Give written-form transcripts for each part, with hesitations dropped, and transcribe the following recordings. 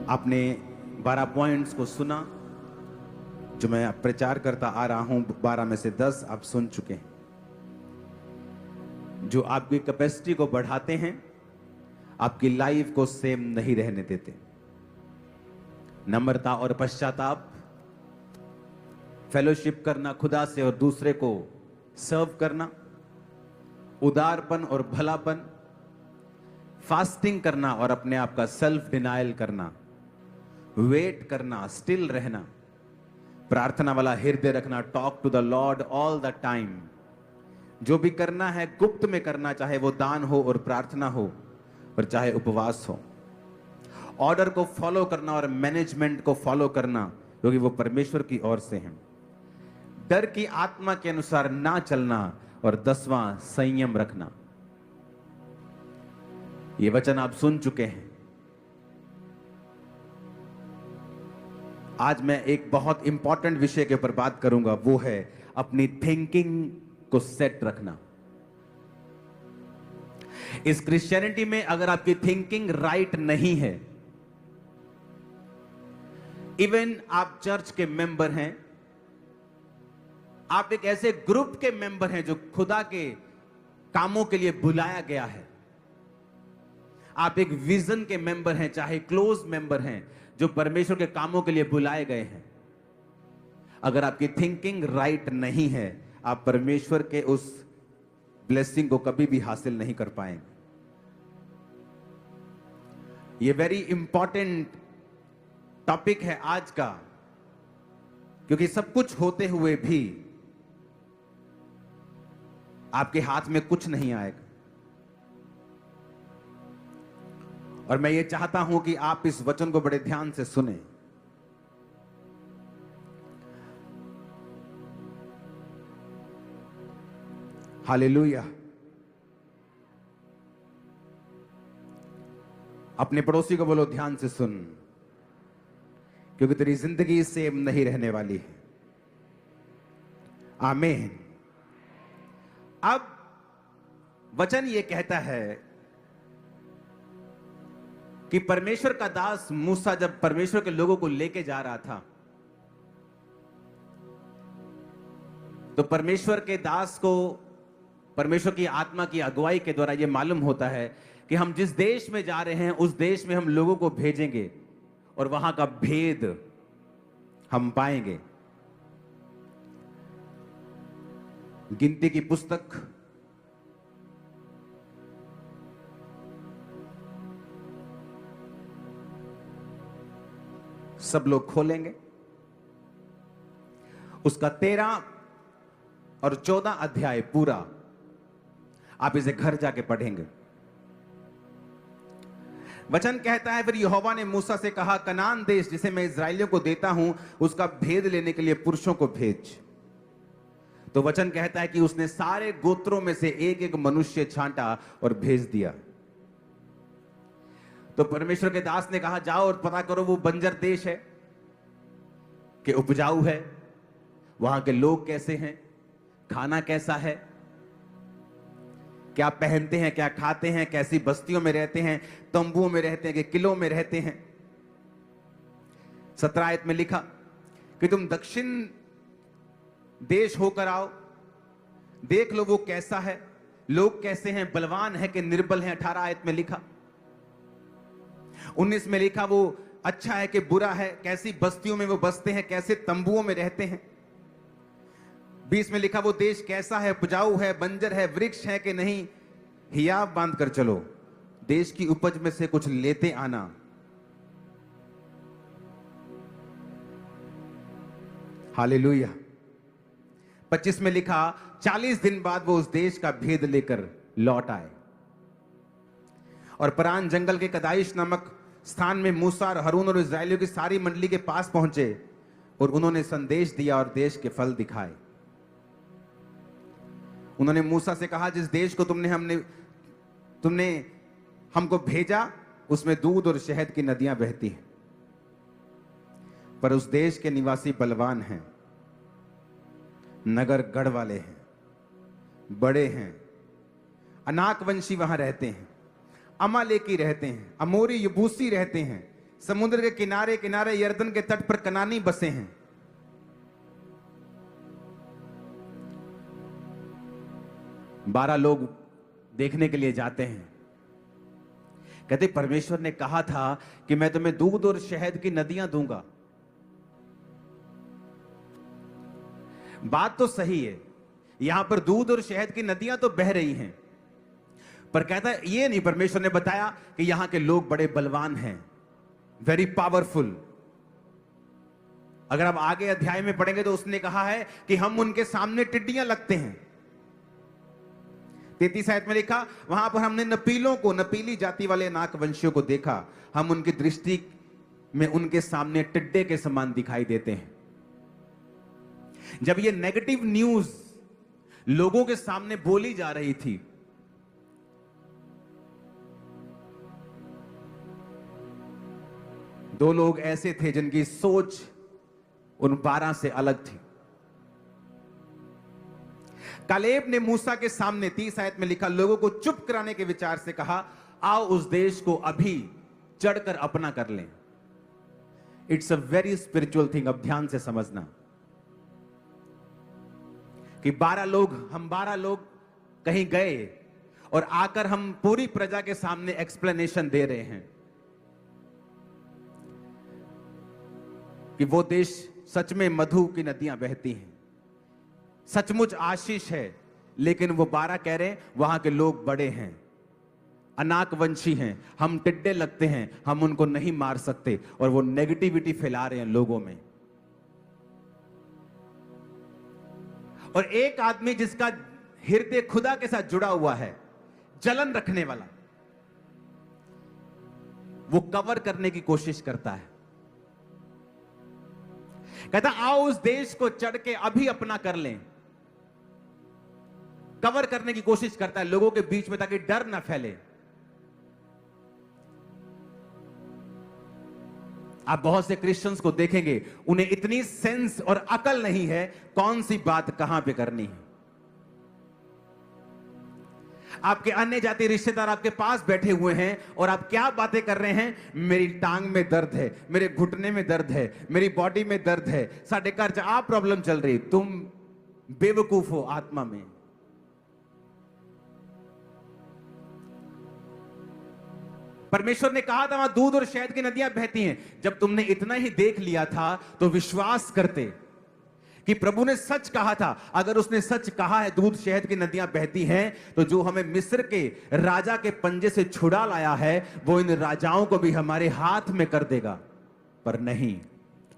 आपने 12 पॉइंट्स को सुना जो मैं प्रचार करता आ रहा हूं। 12 में से 10 आप सुन चुके हैं, जो आपकी कैपेसिटी को बढ़ाते हैं, आपकी लाइफ को सेम नहीं रहने देते। नम्रता और पश्चाताप, फेलोशिप करना खुदा से और दूसरे को सर्व करना, उदारपन और भलापन, फास्टिंग करना और अपने आप का सेल्फ डिनायल करना, वेट करना, स्टिल रहना, प्रार्थना वाला हृदय रखना, talk to the Lord all the time. जो भी करना है गुप्त में करना, चाहे वो दान हो और प्रार्थना हो और चाहे उपवास हो। ऑर्डर को फॉलो करना और मैनेजमेंट को फॉलो करना, क्योंकि वो परमेश्वर की ओर से हैं। डर की आत्मा के अनुसार ना चलना और 10वां संयम रखना। ये वचन आप सुन चुके हैं। आज मैं एक बहुत इंपॉर्टेंट विषय के ऊपर बात करूंगा, वो है अपनी थिंकिंग को सेट रखना। इस क्रिश्चियनिटी में अगर आपकी थिंकिंग राइट नहीं है, इवन आप चर्च के मेंबर हैं, आप एक ऐसे ग्रुप के मेंबर हैं जो खुदा के कामों के लिए बुलाया गया है, आप एक विजन के मेंबर हैं, चाहे क्लोज मेंबर हैं जो परमेश्वर के कामों के लिए बुलाए गए हैं, अगर आपकी थिंकिंग राइट नहीं है, आप परमेश्वर के उस ब्लेसिंग को कभी भी हासिल नहीं कर पाएंगे। यह वेरी इंपॉर्टेंट टॉपिक है आज का, क्योंकि सब कुछ होते हुए भी आपके हाथ में कुछ नहीं आएगा। और मैं ये चाहता हूं कि आप इस वचन को बड़े ध्यान से सुने। हालेलुया। अपने पड़ोसी को बोलो, ध्यान से सुन, क्योंकि तेरी जिंदगी सेम नहीं रहने वाली है। आमीन। अब वचन ये कहता है कि परमेश्वर का दास मूसा जब परमेश्वर के लोगों को लेके जा रहा था, तो परमेश्वर के दास को परमेश्वर की आत्मा की अगुवाई के द्वारा यह मालूम होता है कि हम जिस देश में जा रहे हैं उस देश में हम लोगों को भेजेंगे और वहां का भेद हम पाएंगे। गिनती की पुस्तक सब लोग खोलेंगे, उसका 13 और 14 अध्याय पूरा आप इसे घर जाके पढ़ेंगे। वचन कहता है, फिर यहोवा ने मूसा से कहा, कनान देश जिसे मैं इस्राएलियों को देता हूं, उसका भेद लेने के लिए पुरुषों को भेज। तो वचन कहता है कि उसने सारे गोत्रों में से एक एक मनुष्य छांटा और भेज दिया। तो परमेश्वर के दास ने कहा, जाओ और पता करो वो बंजर देश है कि उपजाऊ है, वहां के लोग कैसे हैं, खाना कैसा है, क्या पहनते हैं, क्या खाते हैं, कैसी बस्तियों में रहते हैं, तंबुओं में रहते हैं कि किलों में रहते हैं। 17 आयत में लिखा कि तुम दक्षिण देश होकर आओ, देख लो वो कैसा है, लोग कैसे हैं, बलवान है कि निर्बल हैं। 18 आयत में लिखा। 19 में लिखा वो अच्छा है कि बुरा है, कैसी बस्तियों में वो बसते हैं, कैसे तंबुओं में रहते हैं। 20 में लिखा वो देश कैसा है, उपजाऊ है, बंजर है, वृक्ष है कि नहीं, हियाव बांध कर चलो, देश की उपज में से कुछ लेते आना। हालेलुया। 25 में लिखा 40 दिन बाद वो उस देश का भेद लेकर लौट आए और परान जंगल के कदाइश नामक स्थान में मूसा और हारून और इस्राएलियों की सारी मंडली के पास पहुंचे और उन्होंने संदेश दिया और देश के फल दिखाए। उन्होंने मूसा से कहा, जिस देश को तुमने हमको भेजा, उसमें दूध और शहद की नदियां बहती हैं, पर उस देश के निवासी बलवान हैं, नगर गढ़ वाले हैं, बड़े हैं, अनाकवंशी वहां रहते हैं, अमालेकी रहते हैं, अमोरी यबूसी रहते हैं, समुद्र के किनारे किनारे यर्दन के तट पर कनानी बसे हैं। बारह लोग देखने के लिए जाते हैं। कहते परमेश्वर ने कहा था कि मैं तुम्हें दूध और शहद की नदियां दूंगा। बात तो सही है, यहां पर दूध और शहद की नदियां तो बह रही हैं, पर कहता है ये नहीं, परमेश्वर ने बताया कि यहां के लोग बड़े बलवान हैं, वेरी पावरफुल। अगर आप आगे अध्याय में पढ़ेंगे तो उसने कहा है कि हम उनके सामने टिड्डियां लगते हैं। 33 आयत में लिखा, वहां पर हमने नपीलों को, नपीली जाति वाले नाकवंशियों को देखा, हम उनकी दृष्टि में उनके सामने टिड्डे के समान दिखाई देते हैं। जब ये नेगेटिव न्यूज लोगों के सामने बोली जा रही थी, दो लोग ऐसे थे जिनकी सोच उन 12 से अलग थी। कालेब ने मूसा के सामने 30 आयत में लिखा, लोगों को चुप कराने के विचार से कहा, आओ उस देश को अभी चढ़कर अपना कर लें। It's a very spiritual thing. अब ध्यान से समझना कि 12 लोग कहीं गए और आकर हम पूरी प्रजा के सामने एक्सप्लेनेशन दे रहे हैं कि वो देश सच में मधु की नदियां बहती हैं, सचमुच आशीष है। लेकिन वो 12 कह रहे हैं वहां के लोग बड़े हैं, अनाकवंशी हैं, हम टिड्डे लगते हैं, हम उनको नहीं मार सकते। और वो नेगेटिविटी फैला रहे हैं लोगों में। और एक आदमी जिसका हृदय खुदा के साथ जुड़ा हुआ है, जलन रखने वाला, वो कवर करने की कोशिश करता है। कहता आओ उस देश को चढ़ के अभी अपना कर लें। कवर करने की कोशिश करता है लोगों के बीच में, ताकि डर ना फैले। आप बहुत से क्रिश्चियंस को देखेंगे, उन्हें इतनी सेंस और अकल नहीं है कौन सी बात कहां पे करनी है। आपके अन्य जाति रिश्तेदार आपके पास बैठे हुए हैं और आप क्या बातें कर रहे हैं, मेरी टांग में दर्द है, मेरे घुटने में दर्द है, मेरी बॉडी में दर्द है, साढ़े घर च आ प्रॉब्लम चल रही। तुम बेवकूफ हो आत्मा में। परमेश्वर ने कहा था वहां दूध और शहद की नदियां बहती हैं। जब तुमने इतना ही देख लिया था तो विश्वास करते कि प्रभु ने सच कहा था। अगर उसने सच कहा है दूध शहद की नदियां बहती हैं, तो जो हमें मिस्र के राजा के पंजे से छुड़ा लाया है वो इन राजाओं को भी हमारे हाथ में कर देगा। पर नहीं,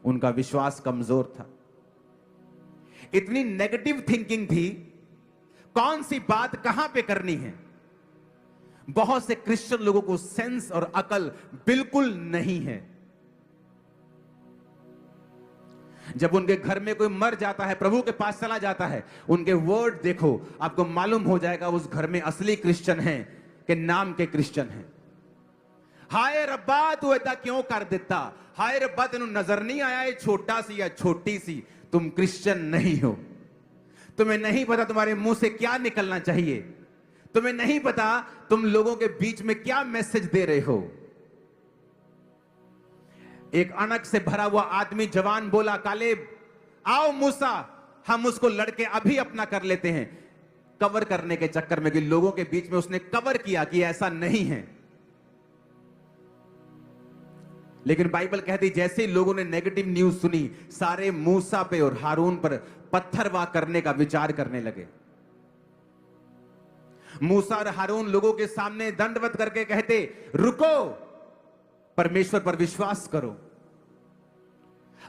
उनका विश्वास कमजोर था, इतनी नेगेटिव थिंकिंग थी, कौन सी बात कहां पे करनी है। बहुत से क्रिश्चियन लोगों को सेंस और अकल बिल्कुल नहीं है। जब उनके घर में कोई मर जाता है, प्रभु के पास चला जाता है, उनके वर्ड देखो, आपको मालूम हो जाएगा उस घर में असली क्रिश्चियन हैं कि नाम के क्रिश्चियन हैं। हाय रब्बा तू ऐसा क्यों कर देता, हाय रब्बा तेनू नजर नहीं आया ये छोटा सी या छोटी सी, तुम क्रिश्चियन नहीं हो। तुम्हें नहीं पता तुम्हारे मुंह से क्या निकलना चाहिए, तुम्हें नहीं पता तुम लोगों के बीच में क्या मैसेज दे रहे हो। एक अनक से भरा हुआ आदमी जवान बोला, कालेब आओ मूसा हम उसको लड़के अभी अपना कर लेते हैं। कवर करने के चक्कर में कि लोगों के बीच में उसने कवर किया कि ऐसा नहीं है। लेकिन बाइबल कहती जैसे ही लोगों ने नेगेटिव न्यूज सुनी, सारे मूसा पे और हारून पर पत्थरवाह करने का विचार करने लगे। मूसा और हारून लोगों के सामने दंडवत करके कहते, रुको, परमेश्वर पर विश्वास करो।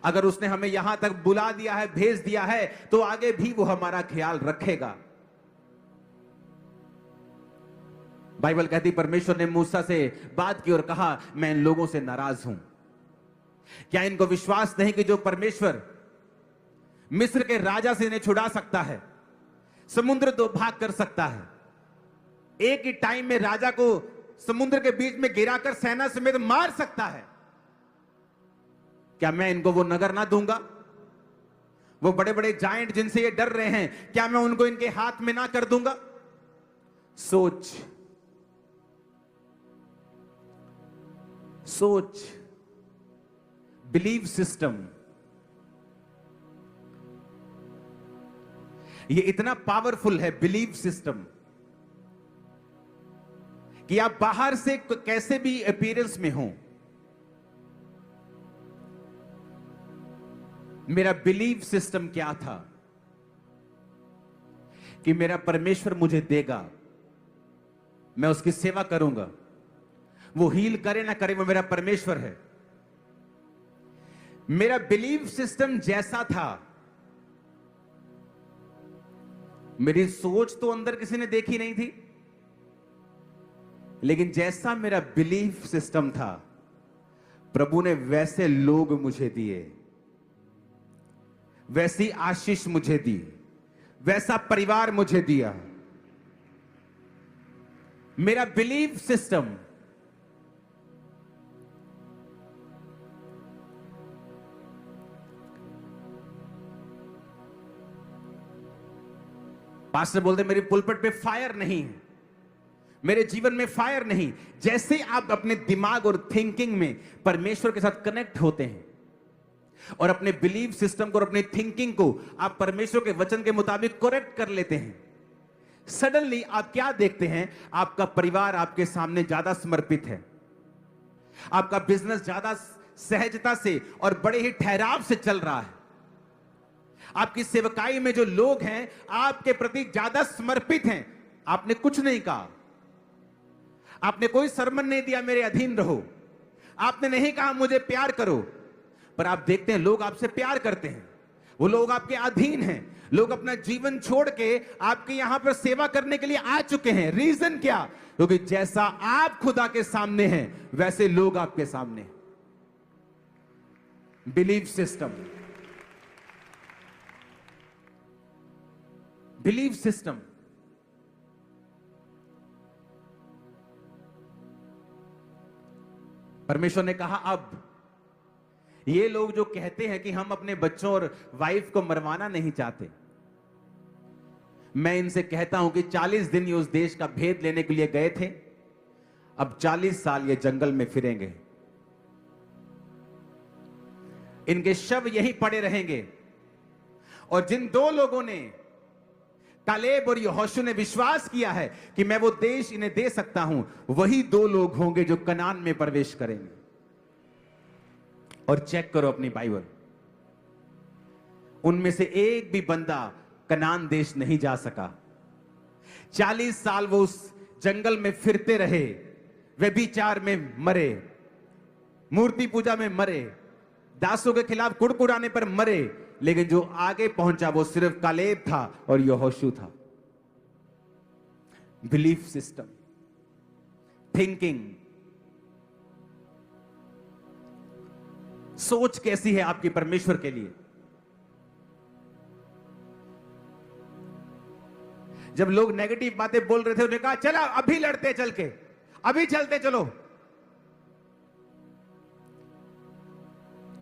अगर उसने हमें यहां तक बुला दिया है, भेज दिया है, तो आगे भी वो हमारा ख्याल रखेगा। बाइबल कहती परमेश्वर ने मूसा से बात की और कहा, मैं इन लोगों से नाराज हूं। क्या इनको विश्वास नहीं कि जो परमेश्वर मिस्र के राजा से इन्हें छुड़ा सकता है, समुद्र दो भाग कर सकता है, एक ही टाइम में राजा को समुद्र के बीच में गिराकर सेना समेत मार सकता है, क्या मैं इनको वो नगर ना दूंगा? वो बड़े बड़े जायंट जिनसे ये डर रहे हैं, क्या मैं उनको इनके हाथ में ना कर दूंगा? सोच, बिलीव सिस्टम, ये इतना पावरफुल है बिलीव सिस्टम कि आप बाहर से कैसे भी अपीयरेंस में हो, मेरा बिलीव सिस्टम क्या था कि मेरा परमेश्वर मुझे देगा, मैं उसकी सेवा करूंगा, वो हील करे ना करे वो मेरा परमेश्वर है। मेरा बिलीव सिस्टम जैसा था, मेरी सोच तो अंदर किसी ने देखी नहीं थी, लेकिन जैसा मेरा बिलीफ सिस्टम था, प्रभु ने वैसे लोग मुझे दिए, वैसी आशीष मुझे दी, वैसा परिवार मुझे दिया। मेरा बिलीफ सिस्टम पास्टर बोलते मेरी पुलपट पे फायर नहीं है, मेरे जीवन में फायर नहीं। जैसे आप अपने दिमाग और थिंकिंग में परमेश्वर के साथ कनेक्ट होते हैं और अपने बिलीव सिस्टम को और अपनी थिंकिंग को आप परमेश्वर के वचन के मुताबिक करेक्ट कर लेते हैं, सडनली आप क्या देखते हैं? आपका परिवार आपके सामने ज्यादा समर्पित है, आपका बिजनेस ज्यादा सहजता से और बड़े ही ठहराव से चल रहा है, आपकी सेवकाई में जो लोग हैं आपके प्रति ज्यादा समर्पित हैं। आपने कुछ नहीं कहा, आपने कोई सरमन नहीं दिया मेरे अधीन रहो, आपने नहीं कहा मुझे प्यार करो, पर आप देखते हैं लोग आपसे प्यार करते हैं, वो लोग आपके अधीन हैं, लोग अपना जीवन छोड़ के आपके यहां पर सेवा करने के लिए आ चुके हैं। रीजन क्या? क्योंकि जैसा आप खुदा के सामने हैं वैसे लोग आपके सामने। Believe system, believe system. परमेश्वर ने कहा अब ये लोग जो कहते हैं कि हम अपने बच्चों और वाइफ को मरवाना नहीं चाहते, मैं इनसे कहता हूं कि 40 दिन ये उस देश का भेद लेने के लिए गए थे, अब 40 साल ये जंगल में फिरेंगे, इनके शव यहीं पड़े रहेंगे। और जिन दो लोगों ने, कालेब और यहोशू ने विश्वास किया है कि मैं वो देश इन्हें दे सकता हूं, वही दो लोग होंगे जो कनान में प्रवेश करेंगे। और चेक करो अपनी बाइबल, उनमें से एक भी बंदा कनान देश नहीं जा सका। 40 साल वो उस जंगल में फिरते रहे, व्यभिचार में मरे, मूर्ति पूजा में मरे, दासों के खिलाफ कुड़कुड़ाने पर मरे, लेकिन जो आगे पहुंचा वो सिर्फ कालेब था और यहोशू था। बिलीफ सिस्टम, थिंकिंग, सोच कैसी है आपकी परमेश्वर के लिए? जब लोग नेगेटिव बातें बोल रहे थे, उन्होंने कहा चला अभी लड़ते, चल के अभी चलते, चलो।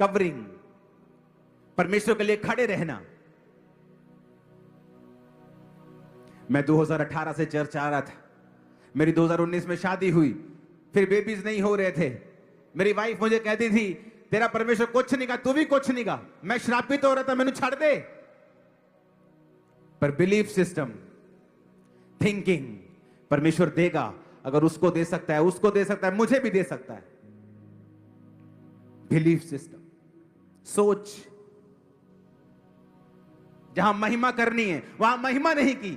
कवरिंग, परमेश्वर के लिए खड़े रहना। मैं 2018 से चर्च आ रहा था, मेरी 2019 में शादी हुई, फिर बेबीज नहीं हो रहे थे। मेरी वाइफ मुझे कहती थी तेरा परमेश्वर कुछ नहीं कहा, तू भी कुछ नहीं कहा, मैं श्रापित हो रहा था, मैंने छाड़ दे। पर बिलीफ सिस्टम, थिंकिंग, परमेश्वर देगा, अगर उसको दे सकता है, उसको दे सकता है, मुझे भी दे सकता है। बिलीफ सिस्टम, सोच, जहां महिमा करनी है वहां महिमा नहीं की,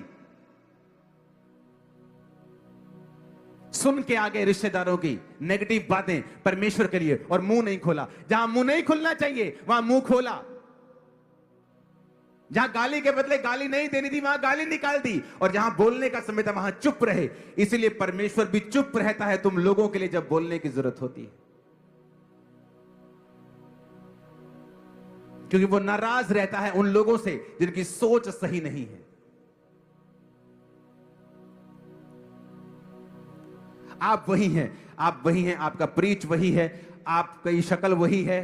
सुन के आगे रिश्तेदारों की नेगेटिव बातें परमेश्वर के लिए और मुंह नहीं खोला। जहां मुंह नहीं खुलना चाहिए वहां मुंह खोला, जहां गाली के बदले गाली नहीं देनी थी वहां गाली निकाल दी, और जहां बोलने का समय था वहां चुप रहे। इसीलिए परमेश्वर भी चुप रहता है तुम लोगों के लिए जब बोलने की जरूरत होती है, क्योंकि वो नाराज रहता है उन लोगों से जिनकी सोच सही नहीं है। आप वही हैं, आप वही हैं, आपका प्रीच वही है, आपकी शक्ल वही है,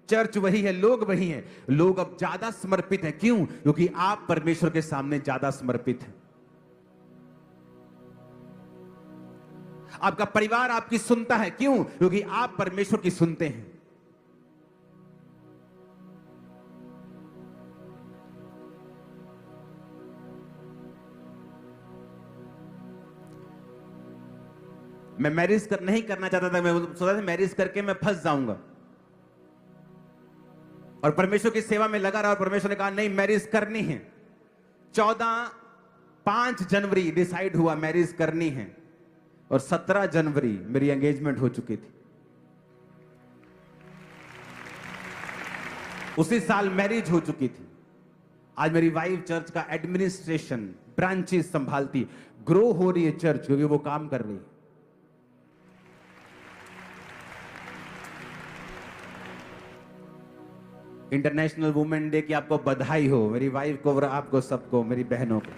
चर्च वही है, लोग वही हैं। लोग अब ज्यादा समर्पित हैं। क्यों? क्योंकि आप परमेश्वर के सामने ज्यादा समर्पित हैं। आपका परिवार आपकी सुनता है। क्यों? क्योंकि आप परमेश्वर की सुनते हैं। मैं मैरिज नहीं करना चाहता था, मैं सोचा था मैरिज करके मैं फंस जाऊंगा, और परमेश्वर की सेवा में लगा रहा, और परमेश्वर ने कहा नहीं, मैरिज करनी है। 5 जनवरी डिसाइड हुआ मैरिज करनी है, और 17 जनवरी मेरी एंगेजमेंट हो चुकी थी। उसी साल मैरिज हो चुकी थी। आज मेरी वाइफ चर्च का एडमिनिस्ट्रेशन ब्रांचेस संभालती, ग्रो हो रही है चर्च, क्योंकि वो काम कर रही है। इंटरनेशनल वुमेन डे की आपको बधाई हो, मेरी वाइफ को और आपको सबको, मेरी बहनों को।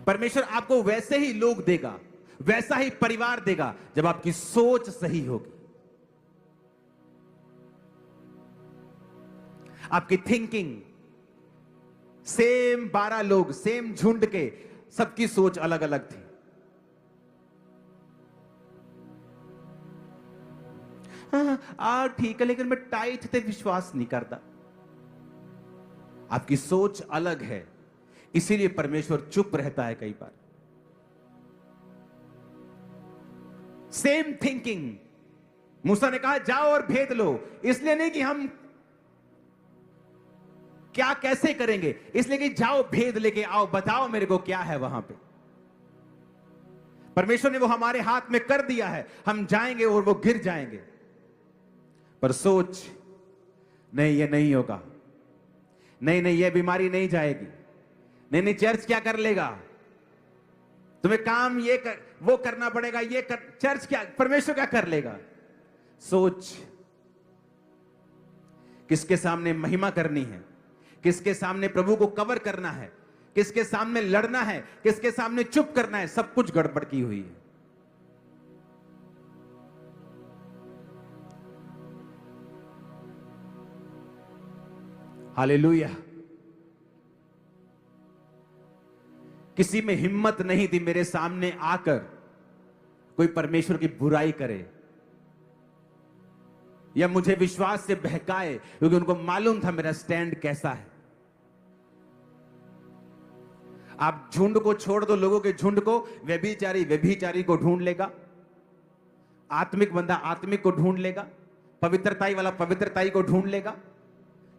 परमेश्वर आपको वैसे ही लोग देगा, वैसा ही परिवार देगा, जब आपकी सोच सही होगी, आपकी थिंकिंग। सेम 12 लोग, सेम झुंड के, सबकी सोच अलग अलग थी। ठीक है, लेकिन मैं टाइट पे विश्वास नहीं करता। आपकी सोच अलग है, इसीलिए परमेश्वर चुप रहता है कई बार। सेम थिंकिंग, मूसा ने कहा जाओ और भेद लो, इसलिए नहीं कि हम क्या कैसे करेंगे, इसलिए कि जाओ भेद लेके आओ, बताओ मेरे को क्या है वहां पे। परमेश्वर ने वो हमारे हाथ में कर दिया है, हम जाएंगे और वो गिर जाएंगे। पर सोच नहीं, ये नहीं होगा, नहीं नहीं, ये बीमारी नहीं जाएगी, नहीं नहीं, चर्च क्या कर लेगा, तुम्हें काम ये कर, वो करना पड़ेगा, ये कर, चर्च क्या, परमेश्वर क्या कर लेगा। सोच किसके सामने महिमा करनी है, किसके सामने प्रभु को कवर करना है, किसके सामने लड़ना है, किसके सामने चुप करना है, सब कुछ गड़बड़ की हुई है। हालेलुया। किसी में हिम्मत नहीं थी मेरे सामने आकर कोई परमेश्वर की बुराई करे या मुझे विश्वास से बहकाए, क्योंकि उनको मालूम था मेरा स्टैंड कैसा है। आप झुंड को छोड़ दो, लोगों के झुंड को, व्यभिचारी व्यभिचारी को ढूंढ लेगा, आत्मिक बंदा आत्मिक को ढूंढ लेगा, पवित्रताई वाला पवित्रताई को ढूंढ लेगा,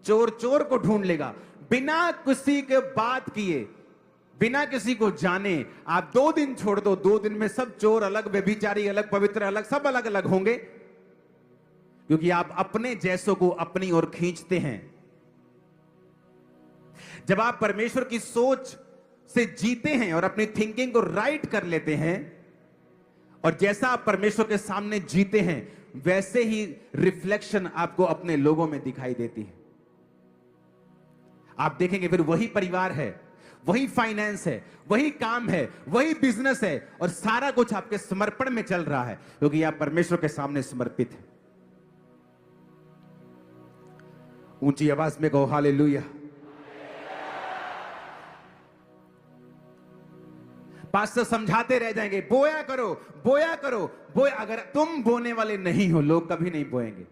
चोर चोर को ढूंढ लेगा, बिना किसी के बात किए, बिना किसी को जाने। आप 2 दिन छोड़ दो, 2 दिन में सब चोर अलग, व्यभिचारी अलग, पवित्र अलग, सब अलग अलग होंगे, क्योंकि आप अपने जैसों को अपनी ओर खींचते हैं। जब आप परमेश्वर की सोच से जीते हैं और अपनी थिंकिंग को राइट कर लेते हैं, और जैसा आप परमेश्वर के सामने जीते हैं, वैसे ही रिफ्लेक्शन आपको अपने लोगों में दिखाई देती है। आप देखेंगे फिर वही परिवार है, वही फाइनेंस है, वही काम है, वही बिजनेस है, और सारा कुछ आपके समर्पण में चल रहा है, क्योंकि आप परमेश्वर के सामने समर्पित हैं। ऊंची आवाज में कहो हालेलुया। पास्टर समझाते रह जाएंगे, बोया करो बोया करो बोया। अगर तुम बोने वाले नहीं हो, लोग कभी नहीं बोएंगे।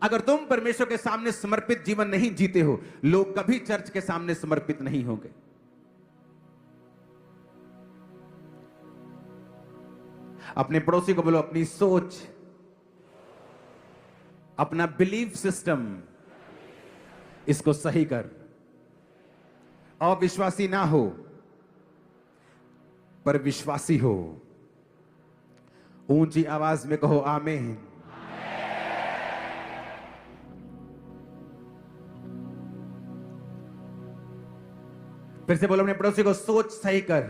अगर तुम परमेश्वर के सामने समर्पित जीवन नहीं जीते हो, लोग कभी चर्च के सामने समर्पित नहीं होंगे। अपने पड़ोसी को बोलो, अपनी सोच, अपना बिलीफ सिस्टम, इसको सही कर। अविश्वासी ना हो, पर विश्वासी हो। ऊंची आवाज में कहो आमीन। फिर से बोलो अपने पड़ोसी को, सोच सही कर,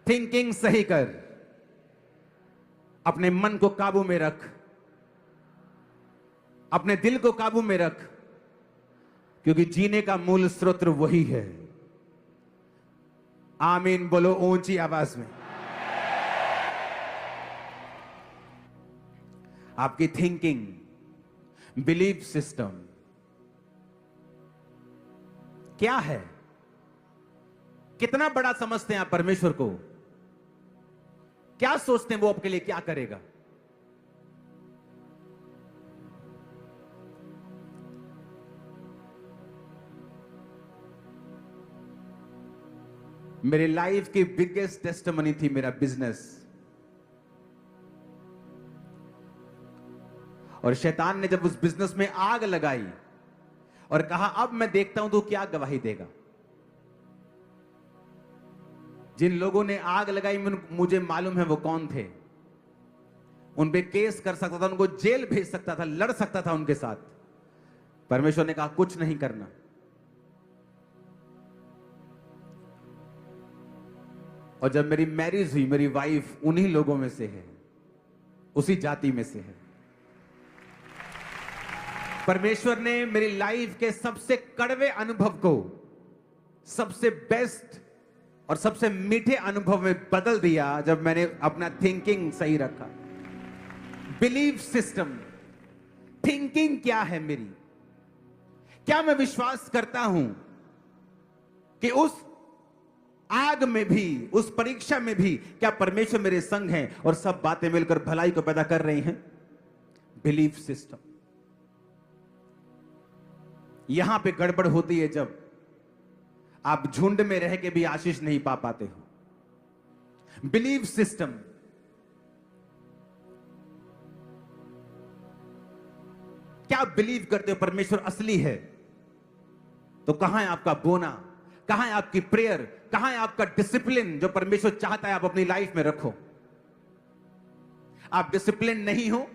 थिंकिंग सही कर, अपने मन को काबू में रख, अपने दिल को काबू में रख, क्योंकि जीने का मूल स्रोत वही है। आमीन बोलो ऊंची आवाज में। आपकी थिंकिंग, बिलीफ सिस्टम क्या है? कितना बड़ा समझते हैं आप परमेश्वर को? क्या सोचते हैं वो आपके लिए क्या करेगा? मेरी लाइफ की बिगेस्ट टेस्टिमनी थी मेरा बिजनेस। और शैतान ने जब उस बिजनेस में आग लगाई और कहा अब मैं देखता हूं तू क्या गवाही देगा। जिन लोगों ने आग लगाई मुझे मालूम है वो कौन थे। उन पे केस कर सकता था, उनको जेल भेज सकता था, लड़ सकता था उनके साथ। परमेश्वर ने कहा कुछ नहीं करना। और जब मेरी मैरिज हुई, मेरी वाइफ उन्हीं लोगों में से है, उसी जाति में से है। परमेश्वर ने मेरी लाइफ के सबसे कड़वे अनुभव को सबसे बेस्ट और सबसे मीठे अनुभव में बदल दिया जब मैंने अपना थिंकिंग सही रखा। बिलीफ सिस्टम, थिंकिंग क्या है मेरी? क्या मैं विश्वास करता हूं कि उस आग में भी, उस परीक्षा में भी क्या परमेश्वर मेरे संग हैं और सब बातें मिलकर भलाई को पैदा कर रही हैं? Belief system. यहां पे गड़बड़ होती है जब आप झुंड में रह के भी आशीष नहीं पा पाते हो। Belief system. क्या आप बिलीव करते हो परमेश्वर असली है? तो कहां है आपका बोना? कहां है आपकी प्रेयर? कहां है आपका डिसिप्लिन जो परमेश्वर चाहता है आप अपनी लाइफ में रखो? आप डिसिप्लिन नहीं हो,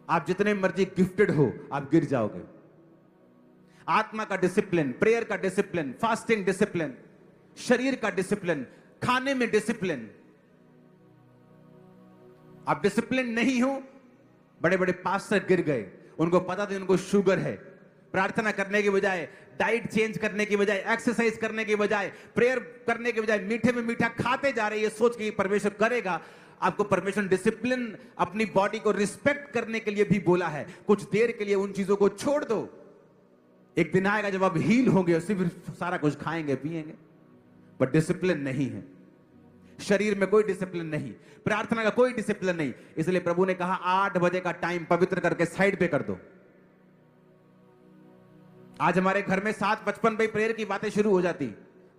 आप जितने मर्जी गिफ्टेड हो, आप गिर जाओगे। आत्मा का डिसिप्लिन, प्रेयर का डिसिप्लिन, फास्टिंग डिसिप्लिन, शरीर का डिसिप्लिन, खाने में डिसिप्लिन। आप डिसिप्लिन नहीं हो। बड़े बड़े पास्टर गिर गए, उनको पता था उनको शुगर है। प्रार्थना करने के बजाय, डाइट चेंज करने की बजाय, एक्सरसाइज करने के बजाय, प्रेयर करने के बजाय मीठे में मीठा खाते जा रहे हैं, सोच के परमेश्वर करेगा। आपको परमेश्वर डिसिप्लिन, अपनी बॉडी को रिस्पेक्ट करने के लिए भी बोला है। कुछ देर के लिए उन चीजों को छोड़ दो। एक दिन आएगा जब आप हील होंगे, सिर्फ सारा कुछ खाएंगे पिएंगे, बट डिसिप्लिन नहीं है। शरीर में कोई डिसिप्लिन नहीं, प्रार्थना का कोई डिसिप्लिन नहीं। इसलिए प्रभु ने कहा 8 बजे का टाइम पवित्र करके साइड पे कर दो। आज हमारे घर में 7:55 पे प्रेयर की बातें शुरू हो जाती,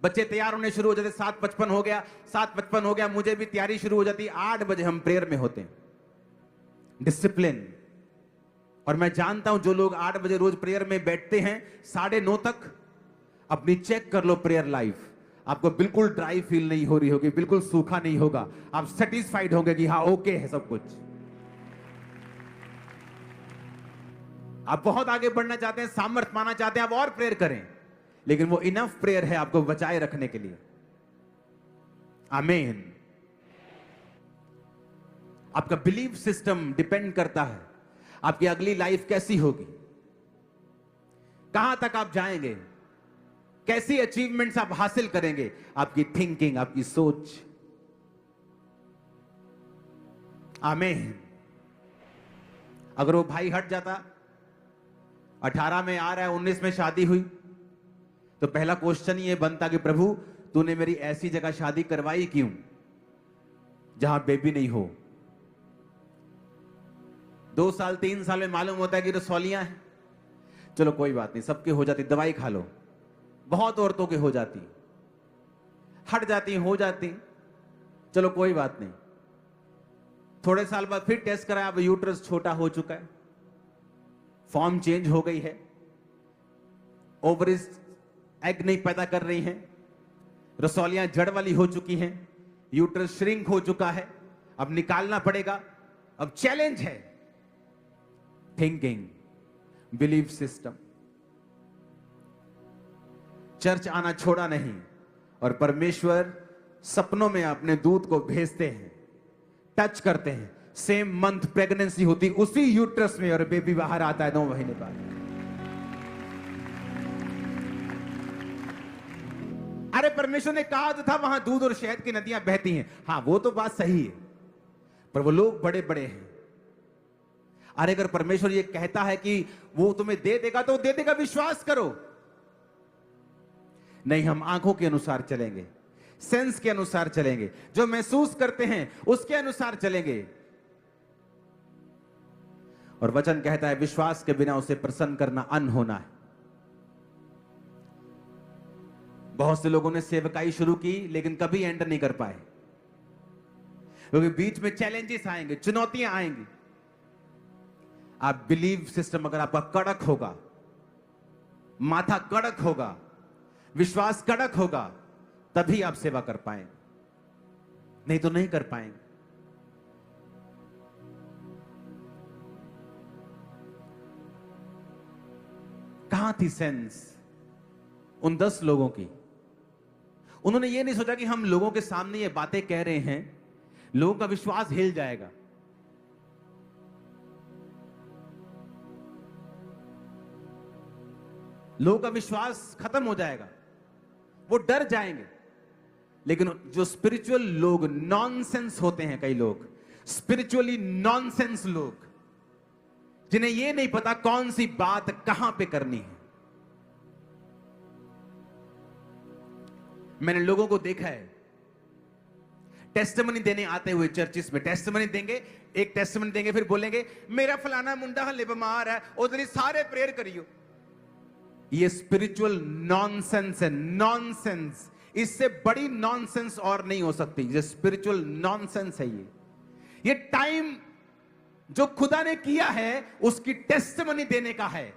बच्चे तैयार होने शुरू हो जाते। 7:55 हो गया, 7:55 हो गया, मुझे भी तैयारी शुरू हो जाती। 8 बजे हम प्रेयर में होते हैं। डिसिप्लिन। और मैं जानता हूं जो लोग 8 बजे रोज प्रेयर में बैठते हैं, 9:30 तक अपनी चेक कर लो प्रेयर लाइफ। आपको बिल्कुल ड्राई फील नहीं हो रही होगी, बिल्कुल सूखा नहीं होगा। आप सेटिस्फाइड होंगे कि हाँ ओके है सब कुछ। आप बहुत आगे बढ़ना चाहते हैं, सामर्थ्य पाना चाहते हैं, आप और प्रेयर करें, लेकिन वो इनफ प्रेयर है आपको बचाए रखने के लिए। आमीन। आपका बिलीफ सिस्टम डिपेंड करता है आपकी अगली लाइफ कैसी होगी, कहां तक आप जाएंगे, कैसी अचीवमेंट्स आप हासिल करेंगे। आपकी थिंकिंग, आपकी सोच। आमीन। अगर वो भाई हट जाता, 18 में आ रहा है, 19 में शादी हुई, तो पहला क्वेश्चन ये बनता कि प्रभु तूने मेरी ऐसी जगह शादी करवाई क्यों जहां बेबी नहीं हो। 2 साल 3 साल में मालूम होता है कि रसौलियां हैं, चलो कोई बात नहीं, सबके हो जाती, दवाई खा लो। बहुत औरतों के हो जाती, हट जाती, हो जाती, चलो कोई बात नहीं। थोड़े साल बाद फिर टेस्ट कराया, अब यूट्रस छोटा हो चुका है, फॉर्म चेंज हो गई है, ओवरीज एग नहीं पैदा कर रही हैं, रसौलियां जड़ वाली हो चुकी हैं, यूट्रस श्रिंक हो चुका है, अब निकालना पड़ेगा। अब चैलेंज है थिंकिंग, बिलीफ सिस्टम। चर्च आना छोड़ा नहीं, और परमेश्वर सपनों में अपने दूत को भेजते हैं, टच करते हैं। सेम मंथ प्रेगनेंसी होती उसी यूट्रस में, और बेबी बाहर आता है 9 महीने बाद। अरे परमेश्वर ने कहा तो था वहां दूध और शहद की नदियां बहती हैं। हाँ वो तो बात सही है, पर वो लोग बड़े बड़े हैं। अरे अगर परमेश्वर ये कहता है कि वो तुम्हें दे देगा तो दे देगा, विश्वास करो। नहीं, हम आंखों के अनुसार चलेंगे, सेंस के अनुसार चलेंगे, जो महसूस करते हैं उसके अनुसार चलेंगे। और वचन कहता है विश्वास के बिना उसे प्रसन्न करना अनहोना है। बहुत से लोगों ने सेवकाई शुरू की लेकिन कभी एंटर नहीं कर पाए, क्योंकि बीच में चैलेंजेस आएंगे, चुनौतियां आएंगी। आप बिलीव सिस्टम अगर आपका कड़क होगा, माथा कड़क होगा, विश्वास कड़क होगा, तभी आप सेवा कर पाएंगे, नहीं तो नहीं कर पाएंगे। कहां थी सेंस उन 10 लोगों की? उन्होंने ये नहीं सोचा कि हम लोगों के सामने ये बातें कह रहे हैं, लोगों का विश्वास हिल जाएगा। लोगों का विश्वास खत्म हो जाएगा, वो डर जाएंगे। लेकिन जो स्पिरिचुअल लोग नॉनसेंस होते हैं, कई लोग स्पिरिचुअली नॉनसेंस लोग, जिन्हें यह नहीं पता कौन सी बात कहां पे करनी है। मैंने लोगों को देखा है टेस्टिमनी देने आते हुए चर्चिस में, टेस्टिमनी देंगे, एक टेस्टिमनी देंगे, फिर बोलेंगे मेरा फलाना मुंडा हले बीमार है, उधर सारे प्रेयर करियो। ये स्पिरिचुअल नॉनसेंस है, नॉनसेंस। इससे बड़ी नॉनसेंस और नहीं हो सकती। ये स्पिरिचुअल नॉनसेंस है। ये टाइम जो खुदा ने किया है उसकी टेस्टिमनी देने का है,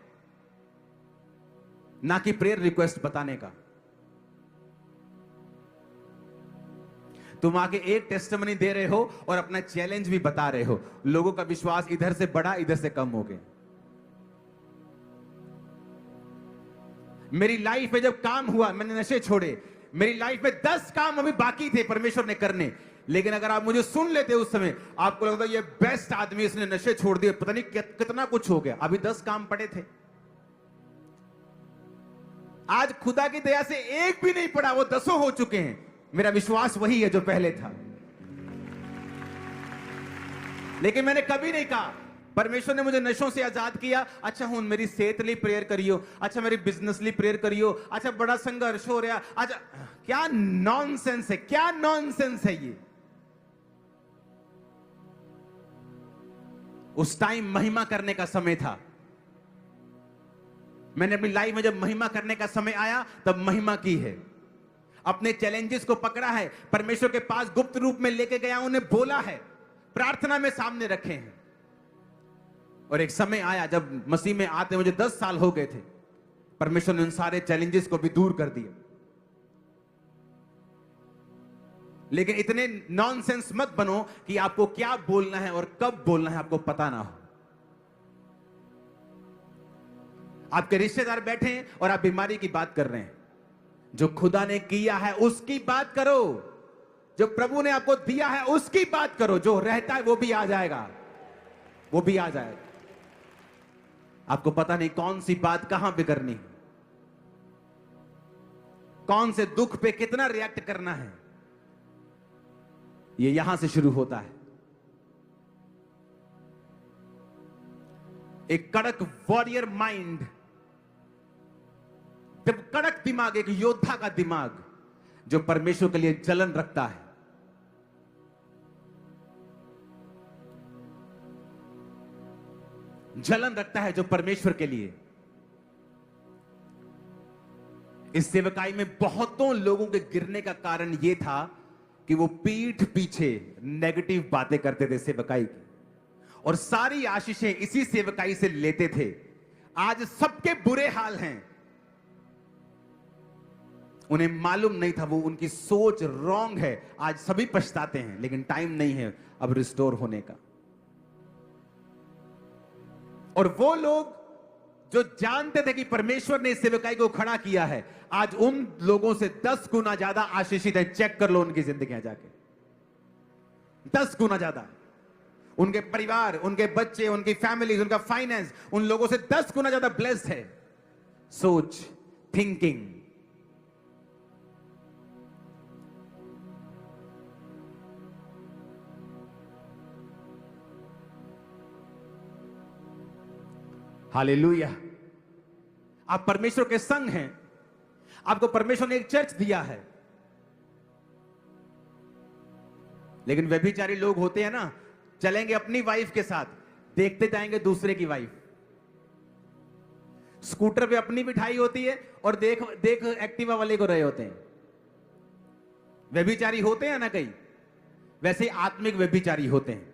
ना कि प्रेयर रिक्वेस्ट बताने का। तुम आके एक टेस्टिमनी दे रहे हो और अपना चैलेंज भी बता रहे हो। लोगों का विश्वास इधर से बढ़ा, इधर से कम हो गया। मेरी लाइफ में जब काम हुआ, मैंने नशे छोड़े, मेरी लाइफ में 10 काम अभी बाकी थे परमेश्वर ने करने। लेकिन अगर आप मुझे सुन लेते उस समय, आपको लगता ये बेस्ट आदमी, इसने नशे छोड़ दिए, पता नहीं कितना कुछ हो गया। अभी 10 काम पड़े थे। आज खुदा की दया से एक भी नहीं पड़ा, वो 10 हो चुके हैं। मेरा विश्वास वही है जो पहले था। लेकिन मैंने कभी नहीं कहा परमेश्वर ने मुझे नशों से आजाद किया, अच्छा हूं मेरी सेहत लिए प्रेयर करियो, अच्छा मेरी बिजनेस लिए प्रेयर करियो, अच्छा बड़ा संघर्ष हो रहा, अच्छा। क्या नॉनसेंस है, क्या नॉनसेंस है ये। उस टाइम महिमा करने का समय था। मैंने अपनी लाइफ में जब महिमा करने का समय आया तब महिमा की है। अपने चैलेंजेस को पकड़ा है, परमेश्वर के पास गुप्त रूप में लेके गया, उन्हें बोला है, प्रार्थना में सामने रखे हैं। और एक समय आया जब मसीह में आते मुझे 10 साल हो गए थे, परमेश्वर ने उन सारे चैलेंजेस को भी दूर कर दिया। लेकिन इतने नॉनसेंस मत बनो कि आपको क्या बोलना है और कब बोलना है आपको पता ना हो। आपके रिश्तेदार बैठे हैं और आप बीमारी की बात कर रहे हैं। जो खुदा ने किया है उसकी बात करो, जो प्रभु ने आपको दिया है उसकी बात करो। जो रहता है वो भी आ जाएगा, वो भी आ जाएगा। आपको पता नहीं कौन सी बात कहां पे करनी है, कौन से दुख पे कितना रिएक्ट करना है। ये यहां से शुरू होता है। एक कड़क वॉरियर माइंड, जब कड़क दिमाग, एक योद्धा का दिमाग जो परमेश्वर के लिए जलन रखता है। जलन रखता है जो परमेश्वर के लिए। इस सेवकाई में बहुतों लोगों के गिरने का कारण यह था कि वो पीठ पीछे नेगेटिव बातें करते थे सेवकाई की, और सारी आशीषें इसी सेवकाई से लेते थे। आज सबके बुरे हाल हैं। उन्हें मालूम नहीं था, वो उनकी सोच रॉन्ग है। आज सभी पछताते हैं, लेकिन टाइम नहीं है अब रिस्टोर होने का। और वो लोग जो जानते थे कि परमेश्वर ने इस सेवकाई को खड़ा किया है, आज उन लोगों से 10 गुना ज्यादा आशीषित है। चेक कर लो उनकी जिंदगियां जाके, 10 गुना ज्यादा। उनके परिवार, उनके बच्चे, उनकी फैमिली, उनका फाइनेंस उन लोगों से 10 गुना ज्यादा ब्लेस्ड है। सोच, थिंकिंग। हालेलुया। आप परमेश्वर के संग हैं। आपको परमेश्वर ने एक चर्च दिया है। लेकिन व्यभिचारी लोग होते हैं ना, चलेंगे अपनी वाइफ के साथ, देखते जाएंगे दूसरे की वाइफ। स्कूटर पे अपनी बिठाई होती है और देख देख एक्टिवा वाले को रहे होते हैं। व्यभिचारी होते हैं ना कई, वैसे ही आत्मिक व्यभिचारी होते हैं।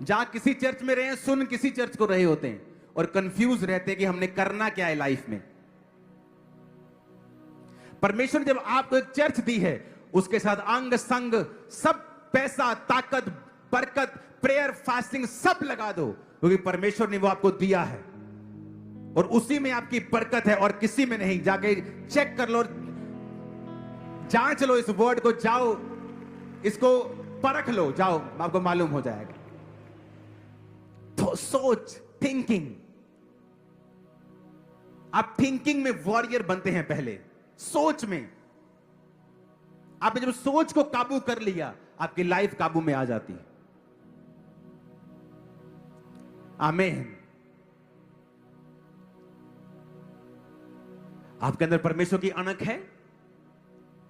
जहां किसी चर्च में रहे, सुन किसी चर्च को रहे होते हैं और कंफ्यूज रहते हैं कि हमने करना क्या है लाइफ में। परमेश्वर जब आपको एक चर्च दी है, उसके साथ अंग संग सब, पैसा, ताकत, बरकत, प्रेयर, फास्टिंग सब लगा दो, क्योंकि परमेश्वर ने वो आपको दिया है और उसी में आपकी बरकत है और किसी में नहीं। जाके चेक कर लो, जांच लो इस वर्ड को, जाओ इसको परख लो, जाओ, आपको मालूम हो जाएगा। तो सोच, थिंकिंग, आप थिंकिंग में वॉरियर बनते हैं पहले, सोच में। आपने जब सोच को काबू कर लिया, आपकी लाइफ काबू में आ जाती है। आमीन। आपके अंदर परमेश्वर की अणक है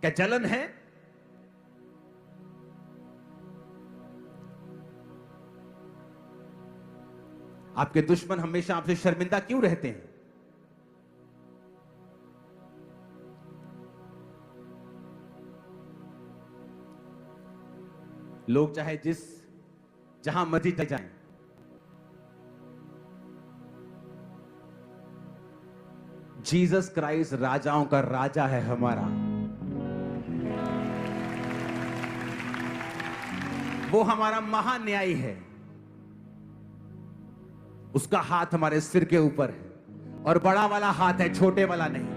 क्या? जलन है? आपके दुश्मन हमेशा आपसे शर्मिंदा क्यों रहते हैं? लोग चाहे जहां मर्जी जाएं, जीसस क्राइस्ट राजाओं का राजा है हमारा। वो हमारा महान्यायी है, उसका हाथ हमारे सिर के ऊपर है और बड़ा वाला हाथ है, छोटे वाला नहीं।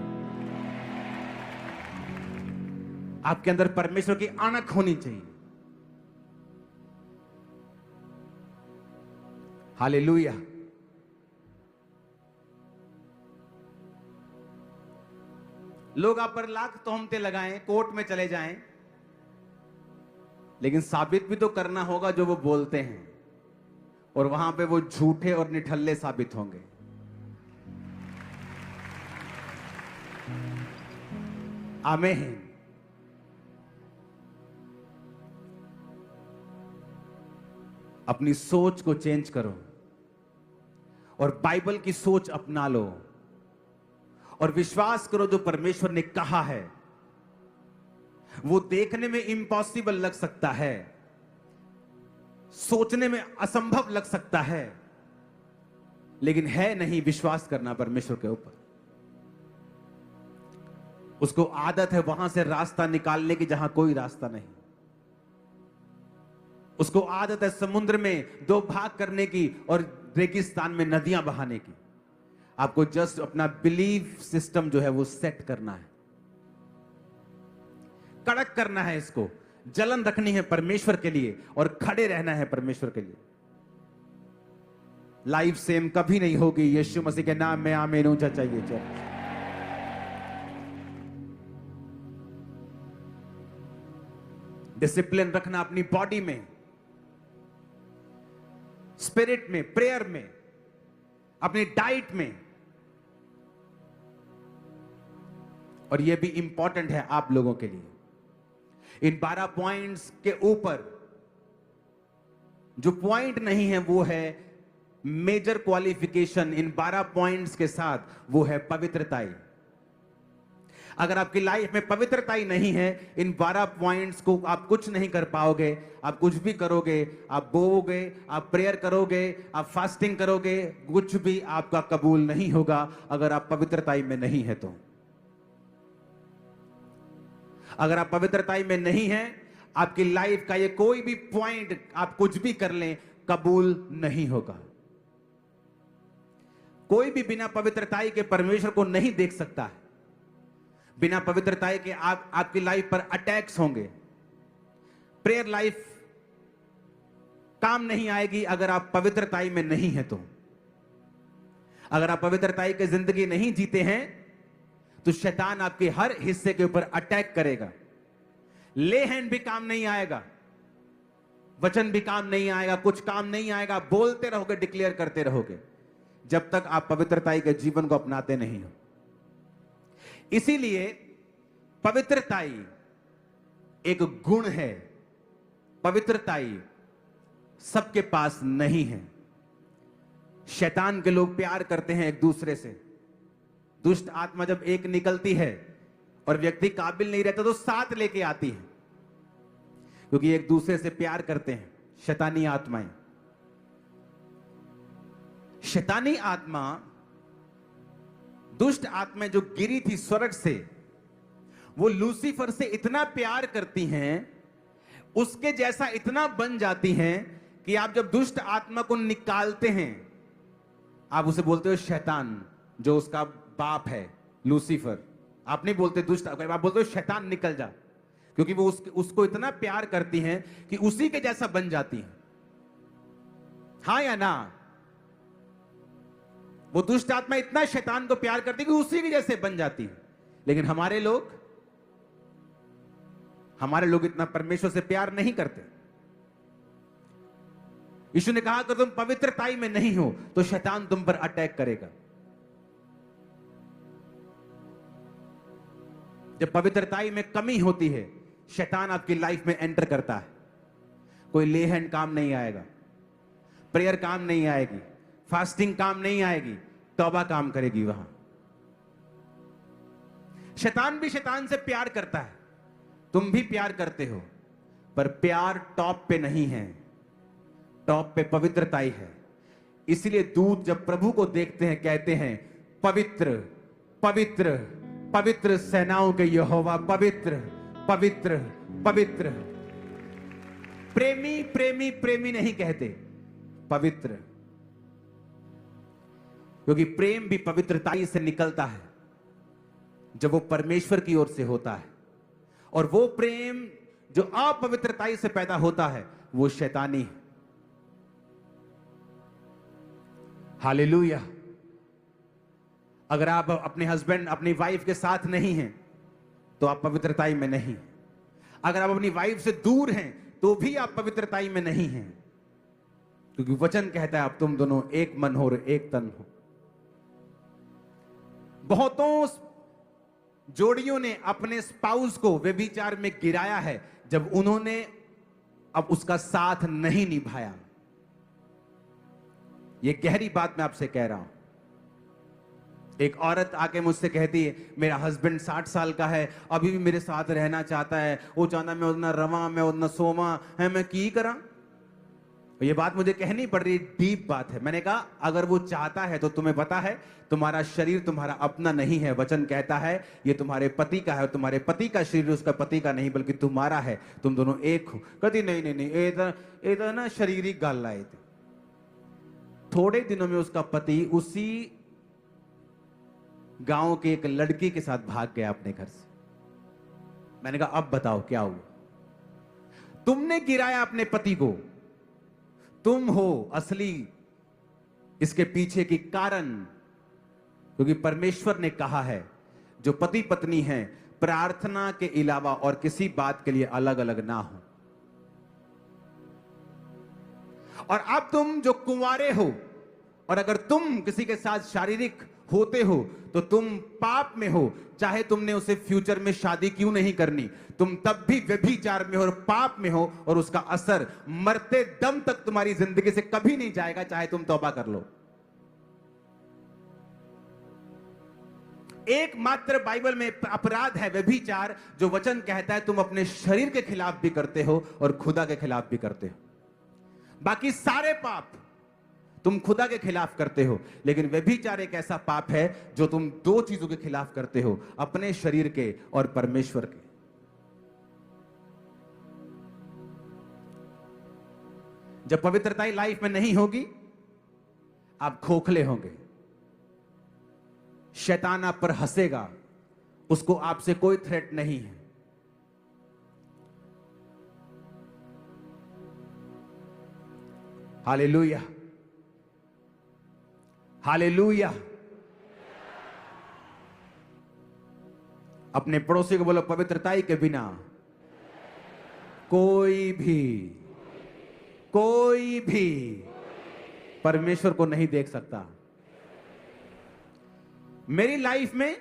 आपके अंदर परमेश्वर की अणक होनी चाहिए। हालेलुया। लोग आप पर लाख तोहमतें लगाएं, कोर्ट में चले जाएं, लेकिन साबित भी तो करना होगा जो वो बोलते हैं, और वहां पे वो झूठे और निठल्ले साबित होंगे। आमीन। अपनी सोच को चेंज करो और बाइबल की सोच अपना लो और विश्वास करो जो परमेश्वर ने कहा है। वो देखने में इम्पॉसिबल लग सकता है, सोचने में असंभव लग सकता है, लेकिन है नहीं। विश्वास करना परमेश्वर के ऊपर। उसको आदत है वहां से रास्ता निकालने की जहां कोई रास्ता नहीं। उसको आदत है समुद्र में दो भाग करने की और रेगिस्तान में नदियां बहाने की। आपको जस्ट अपना बिलीफ सिस्टम जो है वो सेट करना है, कड़क करना है, इसको जलन रखनी है परमेश्वर के लिए और खड़े रहना है परमेश्वर के लिए। लाइफ सेम कभी नहीं होगी। यीशु मसीह के नाम में आमीन। ऊंचा चाहिए चर्च। डिसिप्लिन रखना अपनी बॉडी में, स्पिरिट में, प्रेयर में, अपनी डाइट में। और यह भी इंपॉर्टेंट है आप लोगों के लिए। इन 12 पॉइंट्स के ऊपर जो पॉइंट नहीं है वो है मेजर क्वालिफिकेशन। इन 12 पॉइंट्स के साथ वो है पवित्रताई। अगर आपकी लाइफ में पवित्रताई नहीं है, इन 12 पॉइंट्स को आप कुछ नहीं कर पाओगे। आप कुछ भी करोगे, आप बोओगे, आप प्रेयर करोगे, आप फास्टिंग करोगे, कुछ भी आपका कबूल नहीं होगा अगर आप पवित्रताई में नहीं है तो। अगर आप पवित्रताई में नहीं हैं, आपकी लाइफ का ये कोई भी पॉइंट आप कुछ भी कर लें, कबूल नहीं होगा। कोई भी बिना पवित्रताई के परमेश्वर को नहीं देख सकता है। बिना पवित्रताई के आपकी लाइफ पर अटैक्स होंगे। प्रेयर लाइफ काम नहीं आएगी अगर आप पवित्रताई में नहीं है तो। अगर आप पवित्रताई की जिंदगी नहीं जीते हैं तो शैतान आपके हर हिस्से के ऊपर अटैक करेगा। ले हैंड भी काम नहीं आएगा, वचन भी काम नहीं आएगा, कुछ काम नहीं आएगा। बोलते रहोगे, डिक्लेयर करते रहोगे, जब तक आप पवित्रताई के जीवन को अपनाते नहीं हो। इसीलिए पवित्रताई एक गुण है, पवित्रताई सबके पास नहीं है। शैतान के लोग प्यार करते हैं एक दूसरे से। दुष्ट आत्मा जब एक निकलती है और व्यक्ति काबिल नहीं रहता तो साथ लेके आती है, क्योंकि एक दूसरे से प्यार करते हैं शैतानी आत्माएं। शैतानी आत्मा, दुष्ट आत्मा जो गिरी थी स्वर्ग से, वो लूसीफर से इतना प्यार करती हैं, उसके जैसा इतना बन जाती हैं कि आप जब दुष्ट आत्मा को निकालते हैं, आप उसे बोलते हो शैतान, जो उसका बाप है लूसीफर। आप नहीं बोलते दुष्ट, आप बोलते हो शैतान निकल जा, क्योंकि वो उसको इतना प्यार करती हैं कि उसी के जैसा बन जाती हैं। हाँ या ना? वो दुष्ट आत्मा इतना शैतान को प्यार करती कि उसी के जैसे बन जाती है। लेकिन हमारे लोग इतना परमेश्वर से प्यार नहीं करते। यीशु ने कहा, अगर तुम पवित्रताई में नहीं हो तो शैतान तुम पर अटैक करेगा। जब पवित्रताई में कमी होती है, शैतान आपकी लाइफ में एंटर करता है। कोई ले हैंड काम नहीं आएगा, प्रेयर काम नहीं आएगी, फास्टिंग काम नहीं आएगी, तौबा काम करेगी। वहां शैतान भी शैतान से प्यार करता है, तुम भी प्यार करते हो, पर प्यार टॉप पे नहीं है, टॉप पे पवित्रताई है। इसलिए दूत जब प्रभु को देखते हैं कहते हैं, पवित्र पवित्र पवित्र सेनाओं के यहोवा, पवित्र पवित्र पवित्र। प्रेमी प्रेमी प्रेमी नहीं कहते, पवित्र, क्योंकि प्रेम भी पवित्रताई से निकलता है जब वो परमेश्वर की ओर से होता है। और वो प्रेम जो अपवित्रताई से पैदा होता है वो शैतानी है। हालेलुया। अगर आप अपने हस्बैंड अपनी वाइफ के साथ नहीं हैं तो आप पवित्रताई में नहीं। अगर आप अपनी वाइफ से दूर हैं तो भी आप पवित्रताई में नहीं हैं, क्योंकि वचन कहता है आप तुम दोनों एक मन हो और एक तन हो। बहुतों जोड़ियों ने अपने स्पाउस को व्यभिचार में गिराया है जब उन्होंने अब उसका साथ नहीं निभाया। यह गहरी बात मैं आपसे कह रहा हूं। एक औरत आके मुझसे कहती है, मेरा हस्बैंड 60 साल का है, अभी भी मेरे साथ रहना चाहता है, वो चाहता मैं उतना रवा, मैं उतना सोमा है, मैं की करा। ये बात मुझे कहनी पड़ रही, डीप बात है। मैंने कहा अगर वो चाहता है तो तुम्हें पता है तुम्हारा शरीर तुम्हारा अपना नहीं है। वचन कहता है ये तुम्हारे पति का है, और तुम्हारे पति का शरीर उसका पति का नहीं बल्कि तुम्हारा है, तुम दोनों एक हो। कहती नहीं नहीं नहीं, ये ना शारीरिक गल आए थे। थोड़े दिनों में उसका पति उसी गांव के एक लड़की के साथ भाग गया अपने घर से। मैंने कहा अब बताओ क्या हुआ? तुमने गिराया अपने पति को, तुम हो असली इसके पीछे की कारण, क्योंकि परमेश्वर ने कहा है जो पति पत्नी हैं प्रार्थना के अलावा और किसी बात के लिए अलग अलग ना हो। और अब तुम जो कुंवारे हो और अगर तुम किसी के साथ शारीरिक होते हो तो तुम पाप में हो, चाहे तुमने उसे फ्यूचर में शादी क्यों नहीं करनी, तुम तब भी व्यभिचार में हो और पाप में हो, और उसका असर मरते दम तक तुम्हारी जिंदगी से कभी नहीं जाएगा, चाहे तुम तौबा कर लो। एकमात्र बाइबल में अपराध है व्यभिचार, जो वचन कहता है तुम अपने शरीर के खिलाफ भी करते हो और खुदा के खिलाफ भी करते हो। बाकी सारे पाप तुम खुदा के खिलाफ करते हो, लेकिन व्यभिचार एक ऐसा पाप है जो तुम दो चीजों के खिलाफ करते हो, अपने शरीर के और परमेश्वर के। जब पवित्रता लाइफ में नहीं होगी आप खोखले होंगे, शैतान आप पर हंसेगा, उसको आपसे कोई थ्रेट नहीं है। Hallelujah, hallelujah. अपने पड़ोसी को बोलो पवित्रताई के बिना कोई भी परमेश्वर को नहीं देख सकता। मेरी लाइफ में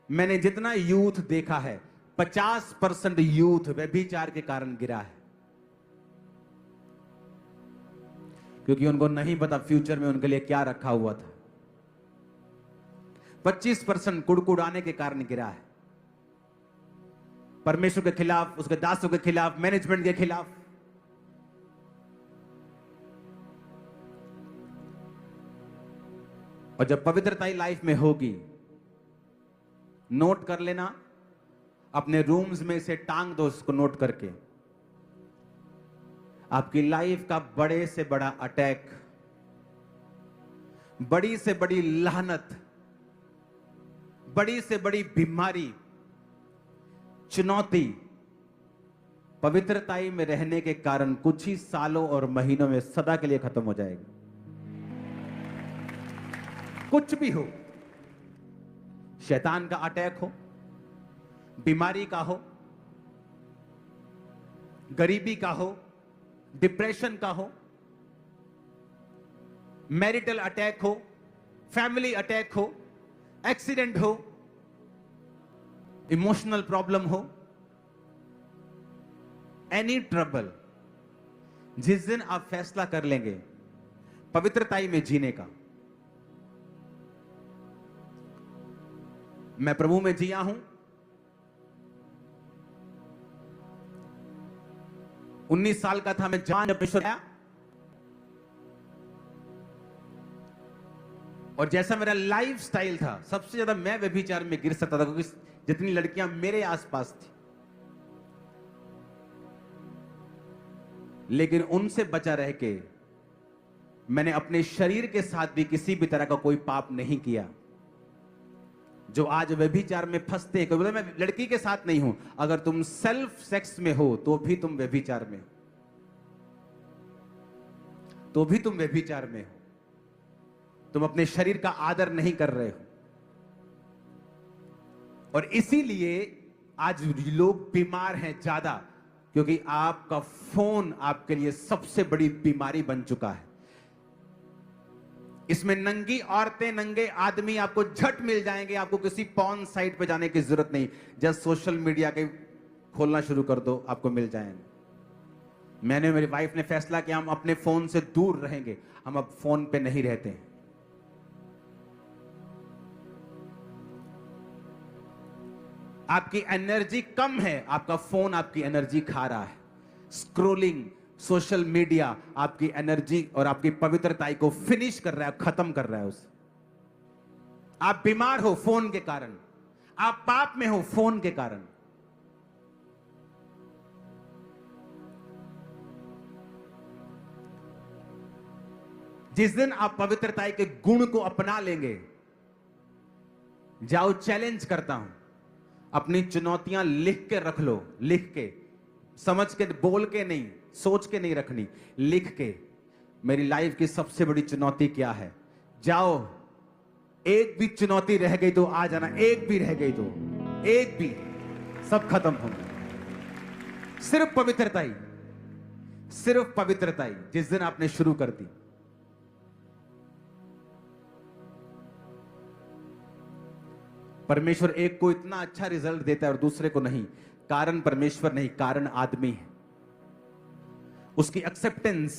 मैंने जितना यूथ देखा है 50% यूथ व्यभिचार के कारण गिरा है, क्योंकि उनको नहीं पता फ्यूचर में उनके लिए क्या रखा हुआ था। 25% कुड़कुड़ाने के कारण गिरा है, परमेश्वर के खिलाफ, उसके दासों के खिलाफ, मैनेजमेंट के खिलाफ। और जब पवित्रता ही लाइफ में होगी, नोट कर लेना, अपने रूम्स में से टांग दो उसको नोट करके। आपकी लाइफ का बड़े से बड़ा अटैक, बड़ी से बड़ी लानत, बड़ी से बड़ी बीमारी, चुनौती पवित्रताई में रहने के कारण कुछ ही सालों और महीनों में सदा के लिए खत्म हो जाएगी। कुछ भी हो, शैतान का अटैक हो, बीमारी का हो, गरीबी का हो, डिप्रेशन का हो, मैरिटल अटैक हो, फैमिली अटैक हो, एक्सीडेंट हो, इमोशनल प्रॉब्लम हो, एनी ट्रबल, जिस दिन आप फैसला कर लेंगे पवित्रताई में जीने का। मैं प्रभु में जिया हूं, 19 साल का था मैं जवान जब परमेश्वर आया, और जैसा मेरा लाइफ स्टाइल था, सबसे ज्यादा मैं व्यभिचार में गिर सकता था, क्योंकि जितनी लड़कियां मेरे आसपास थी, लेकिन उनसे बचा रह के मैंने अपने शरीर के साथ भी किसी भी तरह का कोई पाप नहीं किया। जो आज व्यभिचार में फंसते हैं, कोई बोले मैं लड़की के साथ नहीं हूं, अगर तुम सेल्फ सेक्स में हो तो भी तुम व्यभिचार में हो, तो भी तुम व्यभिचार में हो। तुम अपने शरीर का आदर नहीं कर रहे हो, और इसीलिए आज लोग बीमार हैं ज्यादा, क्योंकि आपका फोन आपके लिए सबसे बड़ी बीमारी बन चुका है। इसमें नंगी औरतें, नंगे आदमी आपको झट मिल जाएंगे, आपको किसी पॉर्न साइट पे जाने की जरूरत नहीं, जस्ट सोशल मीडिया के खोलना शुरू कर दो, आपको मिल जाएंगे। मैंने, मेरी वाइफ ने फैसला किया हम अपने फोन से दूर रहेंगे, हम अब फोन पे नहीं रहते हैं। आपकी एनर्जी कम है, आपका फोन आपकी एनर्जी खा रहा है। स्क्रोलिंग, सोशल मीडिया आपकी एनर्जी और आपकी पवित्रताई को फिनिश कर रहा है, खत्म कर रहा है उसे। आप बीमार हो फोन के कारण, आप पाप में हो फोन के कारण। जिस दिन आप पवित्रताई के गुण को अपना लेंगे, जाओ चैलेंज करता हूं, अपनी चुनौतियां लिख के रख लो, लिख के, समझ के, बोल के नहीं, सोच के नहीं रखनी, लिख के। मेरी लाइफ की सबसे बड़ी चुनौती क्या है? जाओ, एक भी चुनौती रह गई तो आ जाना, एक भी रह गई तो, एक भी, सब खत्म हो गया। सिर्फ पवित्रताई, सिर्फ पवित्रताई जिस दिन आपने शुरू कर दी, परमेश्वर एक को इतना अच्छा रिजल्ट देता है और दूसरे को नहीं। कारण परमेश्वर नहीं, कारण आदमी है। उसकी एक्सेप्टेंस,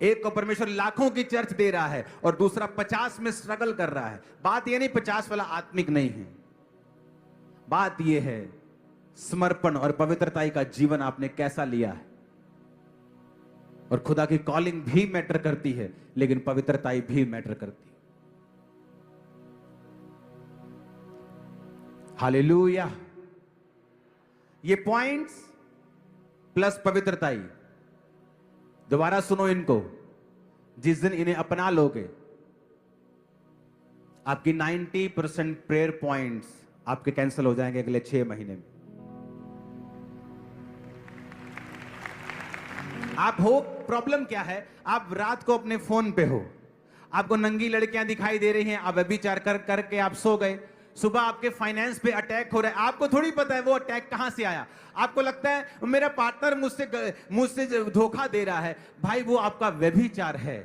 एक को परमेश्वर लाखों की चर्च दे रहा है और दूसरा 50 में स्ट्रगल कर रहा है। बात यह नहीं 50 वाला आत्मिक नहीं है, बात यह है समर्पण और पवित्रताई का जीवन आपने कैसा लिया है। और खुदा की कॉलिंग भी मैटर करती है, लेकिन पवित्रताई भी मैटर करती है। हालेलुया। ये पॉइंट्स प्लस पवित्रताई, दोबारा सुनो इनको, जिस दिन इन्हें अपना लोगे, आपकी 90% प्रेयर पॉइंट्स आपके कैंसिल हो जाएंगे अगले 6 महीने में। आप हो, प्रॉब्लम क्या है? आप रात को अपने फोन पे हो, आपको नंगी लड़कियां दिखाई दे रही हैं, आप व्यभिचार कर करके आप सो गए, सुबह आपके फाइनेंस पे अटैक हो रहा है, आपको थोड़ी पता है वो अटैक कहां से आया। आपको लगता है मेरा पार्टनर मुझसे धोखा दे रहा है। भाई वो आपका व्यभिचार है।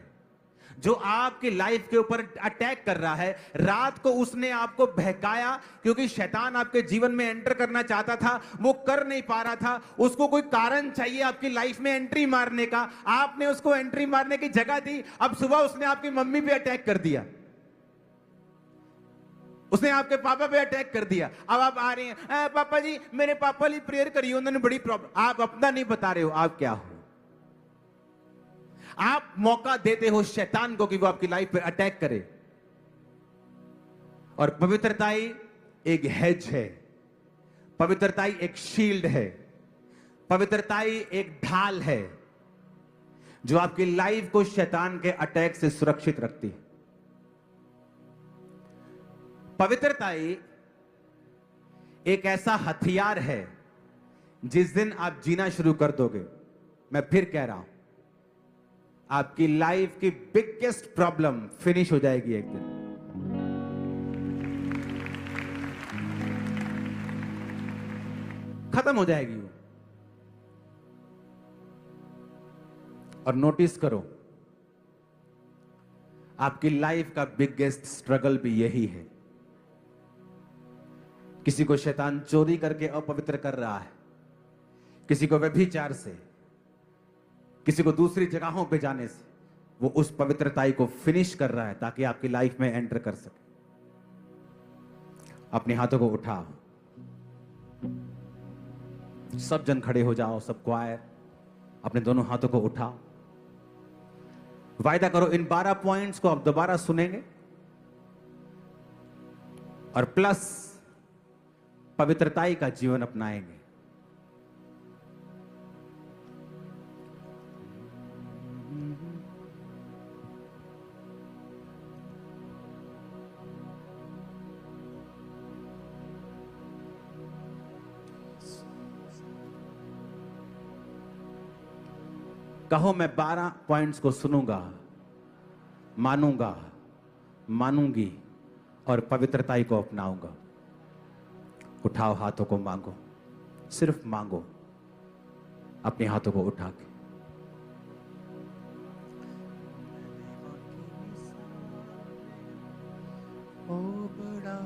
जो आपकी लाइफ के ऊपर अटैक कर रहा है, रात को उसने आपको बहकाया क्योंकि शैतान आपके जीवन में एंटर करना चाहता था, वो कर नहीं पा रहा था, उसको कोई कारण चाहिए आपकी लाइफ में एंट्री मारने का, आपने उसको एंट्री मारने की जगह दी, अब सुबह उसने आपकी मम्मी पे अटैक कर दिया, उसने आपके पापा पे अटैक कर दिया। अब आप आ रहे हैं, पापा जी मेरे पापा लिए प्रेयर करिए, उन्होंने बड़ी प्रॉब्लम। आप अपना नहीं बता रहे हो आप क्या हो। आप मौका देते हो शैतान को कि वो आपकी लाइफ पे अटैक करे। और पवित्रताई एक हेज है, पवित्रताई एक शील्ड है, पवित्रताई एक ढाल है जो आपकी लाइफ को शैतान के अटैक से सुरक्षित रखती है। पवित्रताई एक ऐसा हथियार है, जिस दिन आप जीना शुरू कर दोगे, मैं फिर कह रहा हूं, आपकी लाइफ की बिगेस्ट प्रॉब्लम फिनिश हो जाएगी एक दिन। खत्म हो जाएगी वो। और नोटिस करो, आपकी लाइफ का बिगेस्ट स्ट्रगल भी यही है। किसी को शैतान चोरी करके अपवित्र कर रहा है, किसी को व्यभिचार से, किसी को दूसरी जगहों पे जाने से, वो उस पवित्रताई को फिनिश कर रहा है ताकि आपकी लाइफ में एंटर कर सके। अपने हाथों को उठाओ, सब जन खड़े हो जाओ, सब क्वायर अपने दोनों हाथों को उठाओ। वायदा करो इन 12 पॉइंट्स को आप दोबारा सुनेंगे और प्लस पवित्रताई का जीवन अपनाएंगे। कहो मैं 12 पॉइंट्स को सुनूंगा, मानूंगा, मानूंगी और पवित्रताई को अपनाऊंगा। उठाओ हाथों को, मांगो, सिर्फ मांगो अपने हाथों को उठा के। ओ बड़ा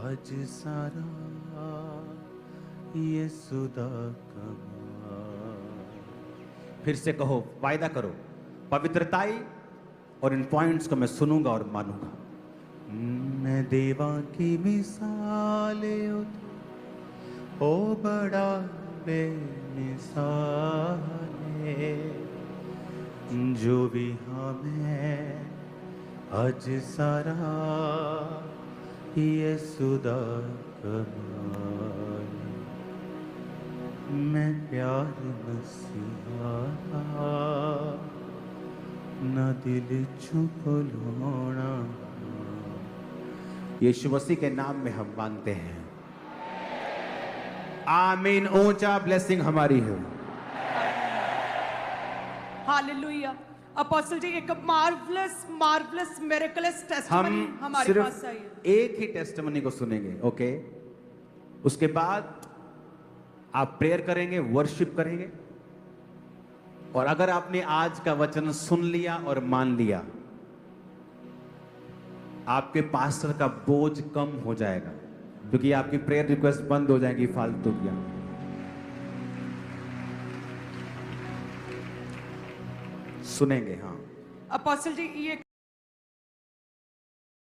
आज सारा ये सुदा कमा। फिर से कहो, वायदा करो, पवित्रताई और इन पॉइंट्स को मैं सुनूंगा और मानूंगा। मैं देवा की मिसाल ओ बड़ा बेमिसाल जो भी हमें आज सारा ये सुदा कमाल। मैं प्यार मसीहा ना दिल चुप लोना। यीशु मसीह के नाम में हम मांगते हैं, आमीन। ऊंचा ब्लेसिंग हमारी है। हालेलुया। अपोस्टल जी, एक मार्वलस मिरेकलस टेस्टिमनी हमारे पास आई है। सिर्फ एक ही टेस्टिमनी को सुनेंगे, ओके? उसके बाद आप प्रेयर करेंगे, वर्शिप करेंगे। और अगर आपने आज का वचन सुन लिया और मान लिया, आपके पास्टर का बोझ कम हो जाएगा, क्योंकि आपकी प्रेयर रिक्वेस्ट बंद हो जाएगी फालतू की। सुनेंगे, हाँ। अपोस्टल जी, ये